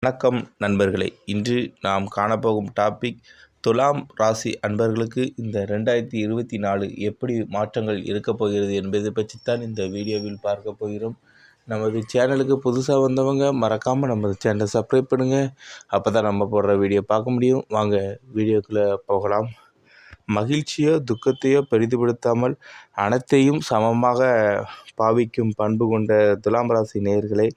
வணக்கம் நண்பர்களே. இன்று நாம் காணப்போகும் டாபிக் துலாம் ராசி அன்பர்களுக்கு இந்த 2024 எப்படி மாற்றங்கள் இருக்கப் போகிறது என்பதை பற்றித்தான் இந்த வீடியோவில் பார்க்க போகிறோம். நமது சேனலுக்கு புதுசாக வந்தவங்க மறக்காமல் நமது சேனலை சப்ஸ்கிரைப் பண்ணுங்கள். அப்போ தான் நம்ம போடுற வீடியோ பார்க்க முடியும். வாங்க வீடியோக்குள்ளே போகலாம். மகிழ்ச்சியோ துக்கத்தையோ பெரிதுபடுத்தாமல் அனைத்தையும் சமமாக பாவிக்கும் பண்பு கொண்ட துலாம் ராசி நேயர்களே,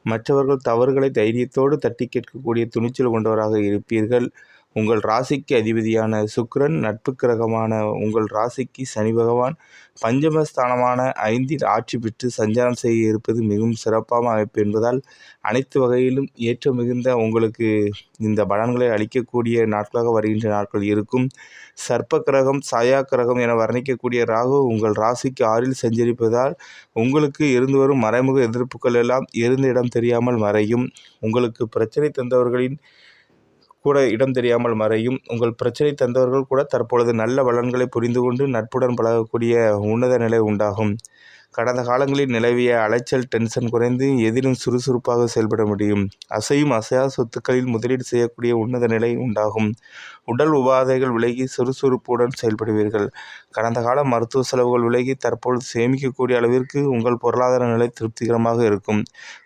மற்றவர்கள் தவறுகளை தைரியத்தோடு தட்டி கேட்கக்கூடிய துணிச்சல் கொண்டவராக இருப்பீர்கள். உங்கள் ராசிக்கு அதிபதியான சுக்கிரன், நட்பு கிரகமான உங்கள் ராசிக்கு சனி பகவான் பஞ்சமஸ்தானமான 5இல் ஆட்சி பெற்று சஞ்சாரம் செய்ய இருப்பது மிகவும் சிறப்பான அமைப்பு என்பதால் அனைத்து வகையிலும் ஏற்ற மிகுந்த உங்களுக்கு இந்த பலன்களை அளிக்கக்கூடிய நாட்களாக வருகின்ற நாட்கள் இருக்கும். சர்ப்ப கிரகம், சாயா கிரகம் என வர்ணிக்கக்கூடிய ராகு உங்கள் ராசிக்கு 6இல் சஞ்சரிப்பதால் உங்களுக்கு இருந்து வரும் மறைமுக எதிர்ப்புகள் எல்லாம் இருந்த இடம் தெரியாமல் மறையும். உங்களுக்கு பிரச்சனை தந்தவர்களின் கூட இடம் தெரியாமல் மறையும். உங்கள் பிரச்சனை தந்தவர்கள் கூட தற்பொழுது நல்ல பலன்களை புரிந்து கொண்டு நட்புடன் பழகக்கூடிய உன்னத நிலை உண்டாகும். கடந்த காலங்களில் நிலவிய அலைச்சல், டென்ஷன் குறைந்து எதிலும் சுறுசுறுப்பாக செயல்பட முடியும். அசையும் அசையா சொத்துக்களில் முதலீடு செய்யக்கூடிய உன்னத நிலை உண்டாகும். உடல் உபாதைகள் விலகி சுறுசுறுப்புடன் செயல்படுவீர்கள். கடந்த கால மருத்துவ செலவுகள் விலகி தற்பொழுது சேமிக்கக்கூடிய அளவிற்கு உங்கள் பொருளாதார நிலை திருப்திகரமாக இருக்கும்.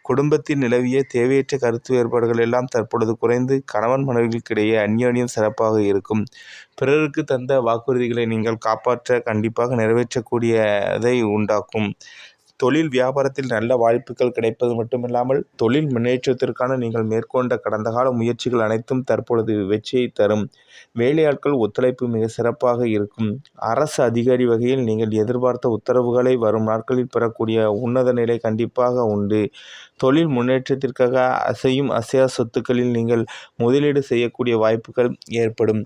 குடும்பத்தில் நிலவிய தேவையற்ற கருத்து வேறுபாடுகள் எல்லாம் தற்பொழுது குறைந்து கணவன் மனைவிகளுக்கிடையே அந்யோன்யம் சிறப்பாக இருக்கும். பிறருக்கு தந்த வாக்குறுதிகளை நீங்கள் காப்பாற்ற கண்டிப்பாக நிறைவேற்றக்கூடியதை உண்டாக்கும். தொழில் வியாபாரத்தில் நல்ல வாய்ப்புகள் கிடைப்பது மட்டுமில்லாமல் தொழில் முன்னேற்றத்திற்கான நீங்கள் மேற்கொண்ட கடந்த கால முயற்சிகள் அனைத்தும் தற்பொழுது வெற்றியை தரும். வேலையாட்கள் ஒத்துழைப்பு மிக சிறப்பாக இருக்கும். அரசு அதிகாரி வகையில் நீங்கள் எதிர்பார்த்த உத்தரவுகளை வரும் நாட்களில் பெறக்கூடிய உன்னத நிலை கண்டிப்பாக உண்டு. தொழில் முன்னேற்றத்திற்காக அசையும் அசையா சொத்துக்களில் நீங்கள் முதலீடு செய்யக்கூடிய வாய்ப்புகள் ஏற்படும்.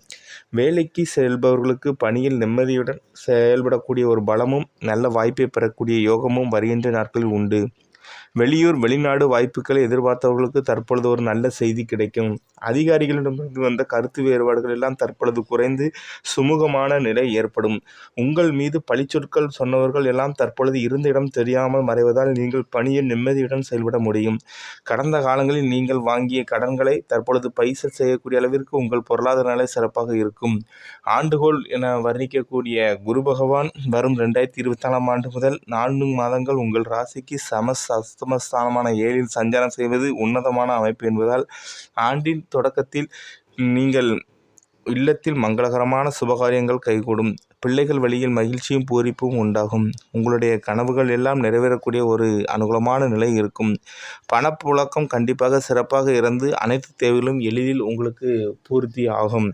வேலைக்கு செல்பவர்களுக்கு பணியில் நிம்மதியுடன் செயல்படக்கூடிய ஒரு பலமும் நல்ல வாய்ப்பை பெறக்கூடிய யோகமும் வருகின்ற நாட்களில் உண்டு. வெளியூர் வெளிநாடு வாய்ப்புகளை எதிர்பார்த்தவர்களுக்கு தற்பொழுது ஒரு நல்ல செய்தி கிடைக்கும். அதிகாரிகளிடமிருந்து வந்த கருத்து வேறுபாடுகள் எல்லாம் தற்பொழுது குறைந்து சுமூகமான நிலை ஏற்படும். உங்கள் மீது பழிச்சொற்கள் சொன்னவர்கள் எல்லாம் தற்பொழுது இருந்த இடம் தெரியாமல் மறைவதால் நீங்கள் பணியில் நிம்மதியுடன் செயல்பட முடியும். கடந்த காலங்களில் நீங்கள் வாங்கிய கடன்களை தற்பொழுது பைசல் செய்யக்கூடிய அளவிற்கு உங்கள் பொருளாதார நிலை சிறப்பாக இருக்கும். ஆண்டுகோள் என வர்ணிக்கக்கூடிய குரு பகவான் வரும் 2024 ஆண்டு முதல் 4 மாதங்கள் உங்கள் ராசிக்கு அஷ்டமஸ்தானமான 7இல் சஞ்சாரம் செய்வது உன்னதமான அமைப்பு என்பதால் ஆண்டின் தொடக்கத்தில் நீங்கள் இல்லத்தில் மங்களகரமான சுபகாரியங்கள் கைகூடும். பிள்ளைகள் வழியில் மகிழ்ச்சியும் பூரிப்பும் உண்டாகும். உங்களுடைய கனவுகள் எல்லாம் நிறைவேறக்கூடிய ஒரு அனுகூலமான நிலை இருக்கும். பணப்புழக்கம் கண்டிப்பாக சிறப்பாக இருந்து அனைத்து தேவைகளும் எளிதில் உங்களுக்கு பூர்த்தி ஆகும்.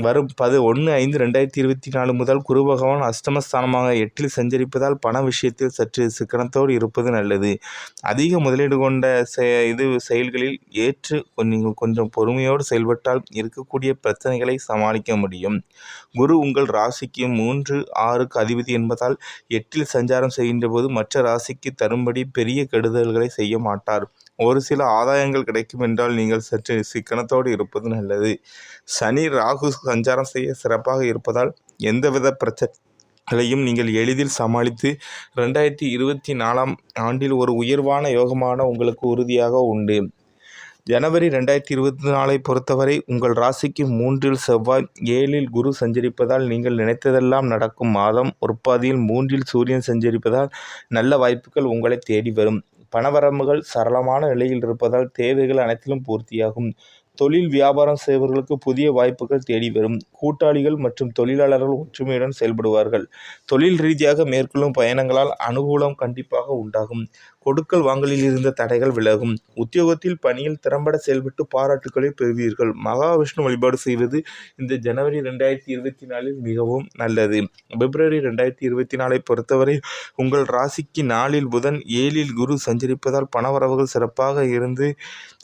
வரும் 11/5/2024 முதல் குரு பகவான் அஷ்டமஸ்தானமாக 8இல் சஞ்சரிப்பதால் பண விஷயத்தில் சற்று சிக்கனத்தோடு இருப்பது நல்லது. அதிக முதலீடு கொண்ட செயல்களில் ஏற்று நீங்கள் கொஞ்சம் பொறுமையோடு செயல்பட்டால் இருக்கக்கூடிய பிரச்சனைகளை சமாளிக்க முடியும். குரு உங்கள் ராசிக்கு 3, 6க்கு அதிபதி என்பதால் 8இல் சஞ்சாரம் செய்கின்ற போது மற்ற ராசிக்கு தரும்படி பெரிய கெடுதல்களை செய்ய மாட்டார். ஒரு சில ஆதாயங்கள் கிடைக்கும் என்றால் நீங்கள் சற்று சிக்கனத்தோடு இருப்பது நல்லது. சனி ராகு சஞ்சாரம் செய்ய சிறப்பாக இருப்பதால் எந்தவித பிரச்சனைகளையும் நீங்கள் எளிதில் சமாளித்து 2024 ஆண்டில் ஒரு உயர்வான யோகமான உங்களுக்கு உறுதியாக உண்டு. ஜனவரி 2024 பொறுத்தவரை உங்கள் ராசிக்கு 3இல் செவ்வாய், 7இல் குரு சஞ்சரிப்பதால் நீங்கள் நினைத்ததெல்லாம் நடக்கும் மாதம். உற்பாதியில் 3இல் சூரியன் சஞ்சரிப்பதால் நல்ல வாய்ப்புகள் உங்களை தேடி வரும். பணவரம்புகள் சரளமான நிலையில் இருப்பதால் தேவைகள் அனைத்திலும் பூர்த்தியாகும். தொழில் வியாபாரம் செய்பவர்களுக்கு புதிய வாய்ப்புகள் தேடி வரும். கூட்டாளிகள் மற்றும் தொழிலாளர்கள் ஒற்றுமையுடன் செயல்படுவார்கள். தொழில் ரீதியாக மேற்கொள்ளும் பயணங்களால் அனுகூலம் கண்டிப்பாக உண்டாகும். கொடுக்கல் வாங்கலில் இருந்த தடைகள் விலகும். உத்தியோகத்தில் பணியில் திறம்பட செயல்பட்டு பாராட்டுக்களை பெறுவீர்கள். மகாவிஷ்ணு வழிபாடு செய்வது இந்த ஜனவரி 2024 மிகவும் நல்லது. பிப்ரவரி 2024 பொறுத்தவரை உங்கள் ராசிக்கு 4இல் புதன், 7இல் குரு சஞ்சரிப்பதால் பணவரவுகள் சிறப்பாக இருந்து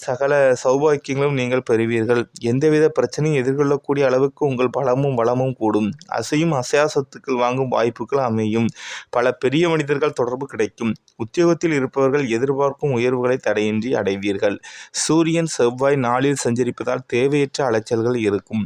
சகல சௌபாக்கியங்களும் நீங்கள் பெறுவீர்கள். எந்தவித பிரச்சனையும் எதிர்கொள்ளக்கூடிய அளவுக்கு உங்கள் பலமும் வளமும் கூடும். அசையும் அசையா சொத்துக்கள் வாங்கும் வாய்ப்புகள் அமையும். பல பெரிய மனிதர்கள் தொடர்பு கிடைக்கும். உத்தியோகத்தில் இருப்பவர்கள் எதிர்பார்க்கும் உயர்வுகளை தடையின்றி அடைவீர்கள். சூரியன் செவ்வாய் 4இல் சஞ்சரிப்பதால் தேவையற்ற அலைச்சல்கள் இருக்கும்.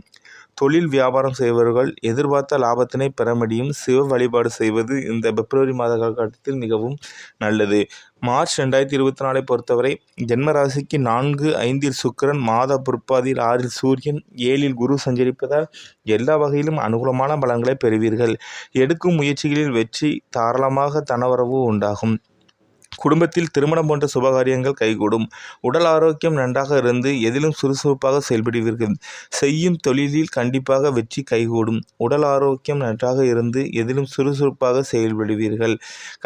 தொழில் வியாபாரம் செய்பவர்கள் எதிர்பார்த்த லாபத்தினை பெற முடியும். சிவ வழிபாடு செய்வது இந்த பிப்ரவரி மாத காலகட்டத்தில் மிகவும் நல்லது. மார்ச் 2024 பொறுத்தவரை ஜென்ம ராசிக்கு 4, 5 சுக்கிரன், மாத பிற்பாதியில் 6 சூரியன், 7 குரு சஞ்சரிப்பதால் எல்லா வகையிலும் அனுகூலமான பலன்களை பெறுவீர்கள். எடுக்கும் முயற்சிகளில் வெற்றி, தாராளமாக தனவரவு உண்டாகும். குடும்பத்தில் திருமணம் போன்ற சுபகாரியங்கள் கைகூடும். உடல் ஆரோக்கியம் நன்றாக இருந்து எதிலும் சுறுசுறுப்பாக செயல்படுவீர்கள். செய்யும் தொழிலில் கண்டிப்பாக வெற்றி கைகூடும். உடல் ஆரோக்கியம் நன்றாக இருந்து எதிலும் சுறுசுறுப்பாக செயல்படுவீர்கள்.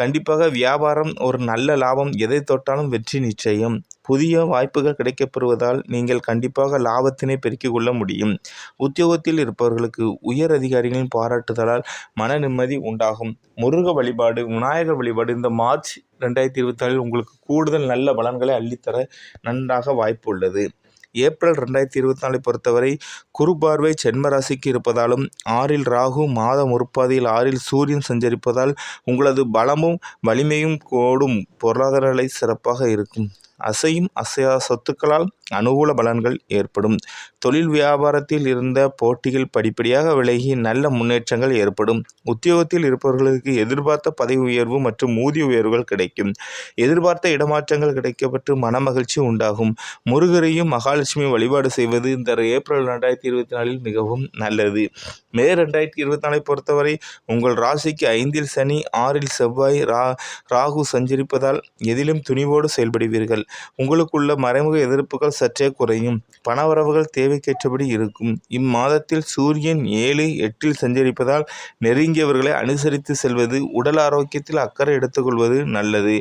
கண்டிப்பாக வியாபாரம் ஒரு நல்ல லாபம், எதை தொட்டாலும் வெற்றி நிச்சயம். புதிய வாய்ப்புகள் கிடைக்கப்பெறுவதால் நீங்கள் கண்டிப்பாக லாபத்தினை பெருக்கிக் கொள்ள முடியும். உத்தியோகத்தில் இருப்பவர்களுக்கு உயர் அதிகாரிகளின் பாராட்டுதலால் மன நிம்மதி உண்டாகும். முருக வழிபாடு, விநாயகர் வழிபாடு இந்த மார்ச் 2024 உங்களுக்கு கூடுதல் நல்ல பலன்களை அள்ளித்தர நன்றாக வாய்ப்பு உள்ளது. ஏப்ரல் 2024 பொறுத்தவரை குரு பார்வை ஜென்ம ராசிக்கு இருப்பதாலும் 6 ராகு, மாத முற்பாதியில் 6 சூரியன் சஞ்சரிப்பதால் உங்களது பலமும் வலிமையும் கூடும். பொருளாதார நிலை சிறப்பாக இருக்கும். அசையும் அசையா சொத்துக்களால் அனுகூல பலன்கள் ஏற்படும். தொழில் வியாபாரத்தில் இருந்த போட்டிகள் படிப்படியாக விலகி நல்ல முன்னேற்றங்கள் ஏற்படும். உத்தியோகத்தில் இருப்பவர்களுக்கு எதிர்பார்த்த பதவி உயர்வு மற்றும் ஊதிய உயர்வுகள் கிடைக்கும். எதிர்பார்த்த இடமாற்றங்கள் கிடைக்கப்பட்டு மனமகிழ்ச்சி உண்டாகும். முருகரையும் மகாலட்சுமி வழிபாடு செய்வது இந்த ஏப்ரல் 2024 மிகவும் நல்லது. மே 2024 பொறுத்தவரை உங்கள் ராசிக்கு 5 சனி, 6 செவ்வாய், ராகு சஞ்சரிப்பதால் எதிலும் துணிவோடு செயல்படுவீர்கள். உங்களுக்குள்ள மறைமுக எதிர்ப்புகள் சற்றே குறையும். பணவரவுகள் தேவைக்கேற்றபடி இருக்கும். இம்மாதத்தில் சூரியன் 7, 8 சஞ்சரிப்பதால் நெருங்கியவர்களை அனுசரித்து செல்வது, உடல் ஆரோக்கியத்தில் அக்கறை எடுத்துக்கொள்வது நல்லது.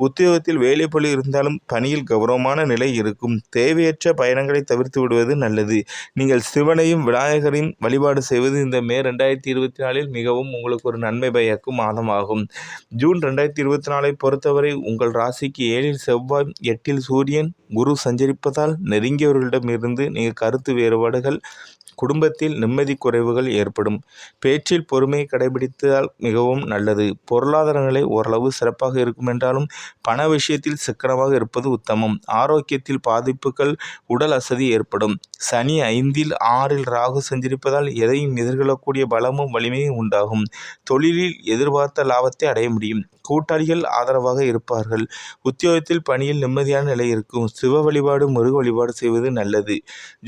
உத்தியோகத்தில் வேலைப்பளு இருந்தாலும் பணியில் கௌரவமான நிலை இருக்கும். தேவையற்ற பயணங்களை தவிர்த்து விடுவது நல்லது. நீங்கள் சிவனையும் விநாயகரையும் வழிபாடு செய்வது இந்த மே 2024 மிகவும் உங்களுக்கு ஒரு நன்மை பயக்கும் மாதமாகும். ஜூன் 2024 பொறுத்தவரை உங்கள் ராசிக்கு 7 செவ்வாய், 8 சூரியன், குரு சஞ்சரிப்பதால் நெருங்கியவர்களிடமிருந்து நீங்கள் கருத்து வேறுபாடுகள், குடும்பத்தில் நிம்மதி குறைவுகள் ஏற்படும். பேச்சில் பொறுமை கடைபிடித்தால் மிகவும் நல்லது. பொருளாதார நிலை ஓரளவு சிறப்பாக இருக்கும் என்றாலும் பண விஷயத்தில் சிக்கனமாக இருப்பது உத்தமம். ஆரோக்கியத்தில் பாதிப்புகள், உடல் அசதி ஏற்படும். சனி 5, 6 ராகு சஞ்சரிப்பதால் எதையும் எதிர்கொள்ளக்கூடிய பலமும் வலிமையும் உண்டாகும். தொழிலில் எதிர்பார்த்த லாபத்தை அடைய முடியும். கூட்டாளிகள் ஆதரவாக இருப்பார்கள். உத்தியோகத்தில் பணியில் நிம்மதியான நிலை இருக்கும். சிவ வழிபாடு, முருக வழிபாடு செய்வது நல்லது.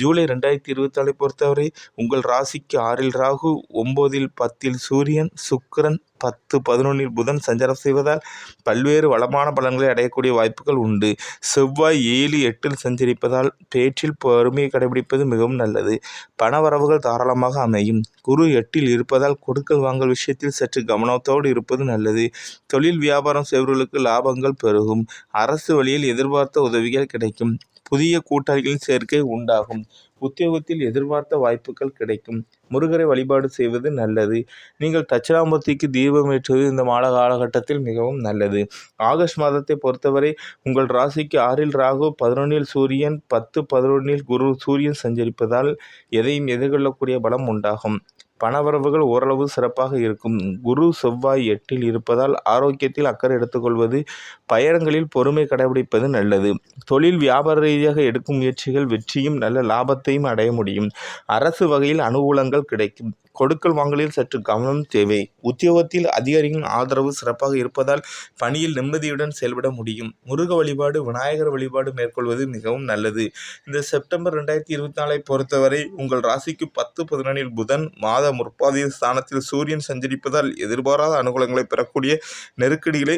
ஜூலை 2024 பொறுத்தவரை உங்கள் ராசிக்கு 6 ராகு, 9, 10 சூரியன், சுக்கிரன், 10, 11 புதன் சஞ்சாரம் செய்வதால் பல்வேறு வளமான பலன்களை அடையக்கூடிய வாய்ப்புகள் உண்டு. செவ்வாய் 7, 8 சஞ்சரிப்பதால் பேச்சில் பொறுமையை கடைபிடிப்பது மிகவும் நல்லது. பணவரவுகள் தாராளமாக அமையும். குரு 8 இருப்பதால் கொடுக்கல் வாங்கல் விஷயத்தில் சற்று கவனத்தோடு இருப்பது நல்லது. தொழில் வியாபாரம் செய்பவர்களுக்கு லாபங்கள் பெருகும். அரசு வழியில் எதிர்பார்த்த உதவிகள் கிடைக்கும். புதிய கூட்டாளிகளின் சேர்க்கை உண்டாகும். உத்தியோகத்தில் எதிர்பார்த்த வாய்ப்புகள் கிடைக்கும். முருகரை வழிபாடு செய்வது நல்லது. நீங்கள் தட்சிணாமூர்த்திக்கு தீபம் ஏற்றுவது இந்த மாத காலகட்டத்தில் மிகவும் நல்லது. ஆகஸ்ட் மாதத்தை பொறுத்தவரை உங்கள் ராசிக்கு 6 ராகு, 11 சூரியன், 10, 11 குரு சூரியன் சஞ்சரிப்பதால் எதையும் எதிர்கொள்ளக்கூடிய பலம் உண்டாகும். பணவரவுகள் ஓரளவு சிறப்பாக இருக்கும். குரு செவ்வாய் 8 இருப்பதால் ஆரோக்கியத்தில் அக்கறை எடுத்துக்கொள்வது, பயணங்களில் பொறுமை கடைபிடிப்பது நல்லது. தொழில் வியாபார ரீதியாக எடுக்கும் முயற்சிகள் வெற்றியும் நல்ல லாபத்தையும் அடைய முடியும். அரசு வகையில் அனுகூலங்கள் கிடைக்கும். கொடுக்கல் வாங்கலில் சற்று கவனம் தேவை. உத்தியோகத்தில் அதிகாரிகளின் ஆதரவு சிறப்பாக இருப்பதால் பணியில் நிம்மதியுடன் செயல்பட முடியும். முருக வழிபாடு, விநாயகர் வழிபாடு மேற்கொள்வது மிகவும் நல்லது. இந்த செப்டம்பர் 2024 பொறுத்தவரை உங்கள் ராசிக்கு 10, 11 புதன், மாத முற்பாதிய ஸ்தானத்தில் சூரியன் சஞ்சரிப்பதால் எதிர்பாராத அனுகூலங்களை பெறக்கூடிய நெருக்கடிகளை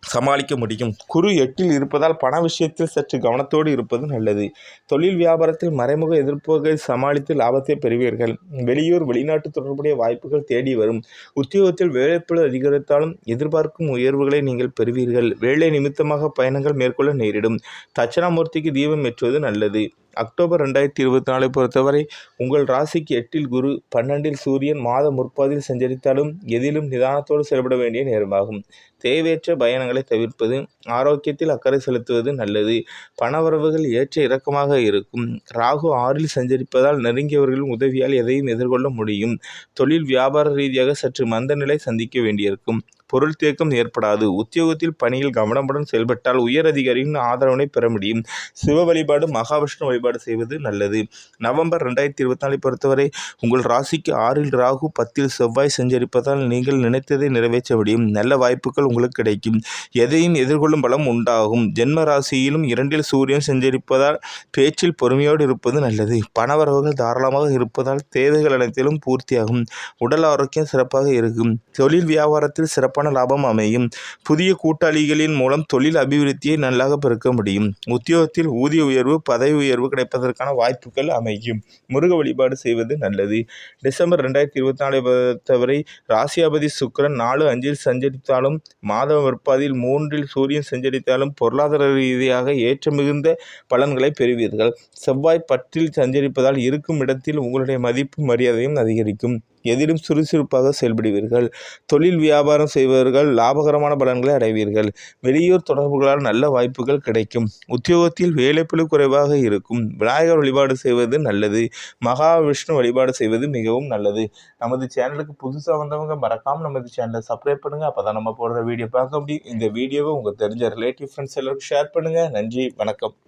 சமாளிக்க முடியும். குரு 8 இருப்பதால் பண விஷயத்தில் சற்று கவனத்தோடு இருப்பது நல்லது. தொழில் வியாபாரத்தில் மறைமுக எதிர்ப்புகளை சமாளித்து லாபத்தை பெறுவீர்கள். வெளியூர், வெளிநாட்டு தொடர்புடைய வாய்ப்புகள் தேடி வரும். உத்தியோகத்தில் வேலைப்பளு அதிகரித்தாலும் எதிர்பார்க்கும் உயர்வுகளை நீங்கள் பெறுவீர்கள். வேலை நிமித்தமாக பயணங்கள் மேற்கொள்ள நேரிடும். தட்சிணாமூர்த்திக்கு தீபம் ஏற்றுவது நல்லது. அக்டோபர் 2024 பொறுத்தவரை உங்கள் ராசிக்கு 8 குரு, 12 சூரியன், மாத முற்பாதியில் சஞ்சரித்தாலும் எதிலும் நிதானத்தோடு செயல்பட வேண்டிய நேரமாகும். தேவையற்ற பயணங்களை தவிர்ப்பது, ஆரோக்கியத்தில் அக்கறை செலுத்துவது நல்லது. பணவரவுகள் ஏற்ற இறக்கமாக இருக்கும். ராகு 6 சஞ்சரிப்பதால் நெருங்கியவர்களின் உதவியால் எதையும் எதிர்கொள்ள முடியும். தொழில் வியாபார ரீதியாக சற்று மந்த நிலை சந்திக்க வேண்டியிருக்கும். பொருள் தேக்கம் ஏற்படாது. உத்தியோகத்தில் பணியில் கவனமுடன் செயல்பட்டால் உயர் அதிகாரியின் ஆதரவினை பெற முடியும். சிவ வழிபாடு, மகாவிஷ்ணு வழிபாடு செய்வது நல்லது. நவம்பர் 2024 பொறுத்தவரை உங்கள் ராசிக்கு 6ல் ராகு, 10ல் செவ்வாய் சஞ்சரிப்பதால் நீங்கள் நினைத்ததை நிறைவேற்ற முடியும். நல்ல வாய்ப்புகள் உங்களுக்கு கிடைக்கும். எதையும் எதிர்கொள்ளும் பலம் உண்டாகும். ஜென்ம ராசியிலும் 2ல் சூரியன் சஞ்சரிப்பதால் பேச்சில் பொறுமையோடு இருப்பது நல்லது. பணவரவுகள் தாராளமாக இருப்பதால் தேவைகள் அனைத்திலும் பூர்த்தியாகும். உடல் ஆரோக்கியம் சிறப்பாக இருக்கும். தொழில் வியாபாரத்தில் சிறப்பான லாபம் அமையும். புதிய கூட்டாளிகளின் மூலம் தொழில் அபிவிருத்தியை நல்லாக பெருக்க முடியும். உத்தியோகத்தில் ஊதிய உயர்வு, பதவி உயர்வு கிடைப்பதற்கான வாய்ப்புகள் அமையும். முருக வழிபாடு செய்வது நல்லது. டிசம்பர் 2024 பொறுத்தவரை ராசியாபதி சுக்கிரன் 4, 5ல் சஞ்சரித்தாலும், மாத பிற்பாதியில் 3ல் சூரியன் சஞ்சரித்தாலும் பொருளாதார ரீதியாக ஏற்ற மிகுந்த பலன்களை பெறுவீர்கள். செவ்வாய் 10ல் சஞ்சரிப்பதால் இருக்கும் இடத்தில் உங்களுடைய மதிப்பு மரியாதையும் அதிகரிக்கும். எதிலும் சுறுசுறுப்பாக செயல்படுவீர்கள். தொழில் வியாபாரம் செய்பவர்கள் லாபகரமான பலன்களை அடைவீர்கள். வெளியூர் தொடர்புகளால் நல்ல வாய்ப்புகள் கிடைக்கும். உத்தியோகத்தில் வேலைப்பளு குறைவாக இருக்கும். விநாயகர் வழிபாடு செய்வது நல்லது. மகாவிஷ்ணு வழிபாடு செய்வது மிகவும் நல்லது. நமது சேனலுக்கு புதுசாக வந்தவங்க மறக்காமல் நமது சேனலை சப்ஸ்கிரைப் பண்ணுங்கள். அப்போ தான் நம்ம போடுற வீடியோ பார்க்க முடியும். இந்த வீடியோவை உங்கள் தெரிஞ்ச ரிலேட்டிவ் ஃப்ரெண்ட்ஸ் எல்லாருக்கும் ஷேர் பண்ணுங்கள். நன்றி, வணக்கம்.